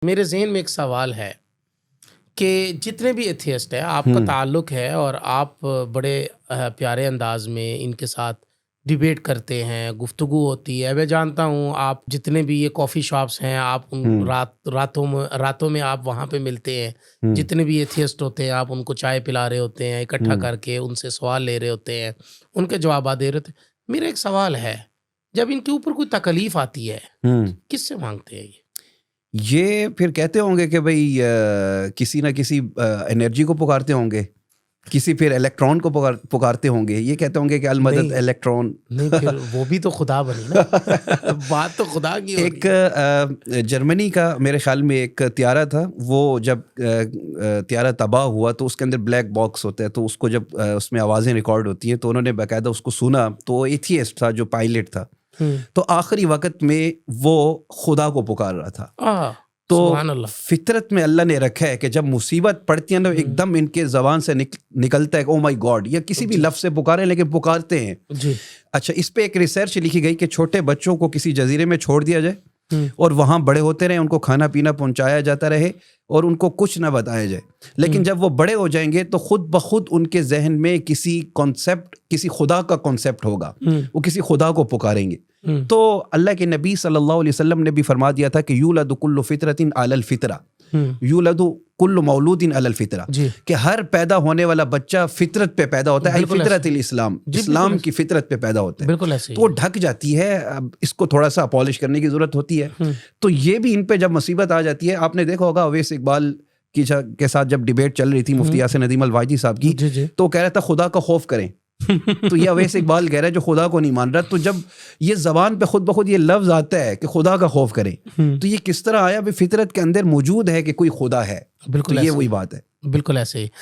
میرے ذہن میں ایک سوال ہے کہ جتنے بھی ایتھیسٹ ہیں آپ کا تعلق ہے اور آپ بڑے پیارے انداز میں ان کے ساتھ ڈیبیٹ کرتے ہیں، گفتگو ہوتی ہے. میں جانتا ہوں آپ جتنے بھی یہ کافی شاپس ہیں آپ ان راتوں میں آپ وہاں پہ ملتے ہیں. جتنے بھی ایتھیسٹ ہوتے ہیں آپ ان کو چائے پلا رہے ہوتے ہیں، اکٹھا کر کے ان سے سوال لے رہے ہوتے ہیں، ان کے جوابات دے رہے ہوتے ہیں. میرا ایک سوال ہے، جب ان کے اوپر کوئی تکلیف آتی ہے کس سے مانگتے ہیں؟ یہ پھر کہتے ہوں گے کہ بھئی کسی نہ کسی انرجی کو پکارتے ہوں گے، کسی پھر الیکٹران کو پکارتے ہوں گے. یہ کہتے ہوں گے کہ المدد الیکٹران. نہیں پھر وہ بھی تو خدا بنی نا. بات تو خدا کی ہو رہی ہے. ایک جرمنی کا میرے خیال میں ایک طیارہ تھا، وہ جب طیارہ تباہ ہوا تو اس کے اندر بلیک باکس ہوتا ہے، تو اس کو جب اس میں آوازیں ریکارڈ ہوتی ہیں تو انہوں نے باقاعدہ اس کو سنا. تو وہ ایتھیسٹ تھا جو پائلٹ تھا، تو آخری وقت میں وہ خدا کو پکار رہا تھا. تو فطرت میں اللہ نے رکھا ہے کہ جب مصیبت پڑتی ہے نا ایک دم ان کے زبان سے نکلتا ہے کہ او مائی گاڈ، یا کسی بھی لفظ سے پکارے لیکن پکارتے ہیں. اچھا، اس پہ ایک ریسرچ لکھی گئی کہ چھوٹے بچوں کو کسی جزیرے میں چھوڑ دیا جائے اور وہاں بڑے ہوتے رہے، ان کو کھانا پینا پہنچایا جاتا رہے اور ان کو کچھ نہ بتایا جائے، لیکن جب وہ بڑے ہو جائیں گے تو خود بخود ان کے ذہن میں کسی کانسیپٹ، کسی خدا کا کانسیپٹ ہوگا، وہ کسی خدا کو پکاریں گے. تو اللہ کے نبی صلی اللہ علیہ وسلم نے بھی فرما دیا تھا کہ یولد کل فطرۃ علی الفطرہ، یولد کل مولود علی الفطرہ، کہ ہر پیدا ہونے والا بچہ فطرت پہ پیدا ہوتا ہے، فطرت الاسلام، اسلام کی فطرت پہ پیدا ہوتا ہے. تو وہ ڈھک جاتی ہے، اب اس کو تھوڑا سا پالش کرنے کی ضرورت ہوتی ہے. تو یہ بھی ان پہ جب مصیبت آ جاتی ہے، آپ نے دیکھا ہوگا اویس اقبال کے ساتھ جب ڈیبیٹ چل رہی تھی مفتی یاسر ندیم الواجدی صاحب کی، تو وہ کہہ رہا تھا خدا کا خوف کریں. تو یہ اویس اقبال کہہ رہا ہے جو خدا کو نہیں مان رہا. تو جب یہ زبان پہ خود بخود یہ لفظ آتا ہے کہ خدا کا خوف کریں، تو یہ کس طرح آیا؟ بھی فطرت کے اندر موجود ہے کہ کوئی خدا ہے. بالکل، یہ وہی بات ہے. بالکل ایسے ہی.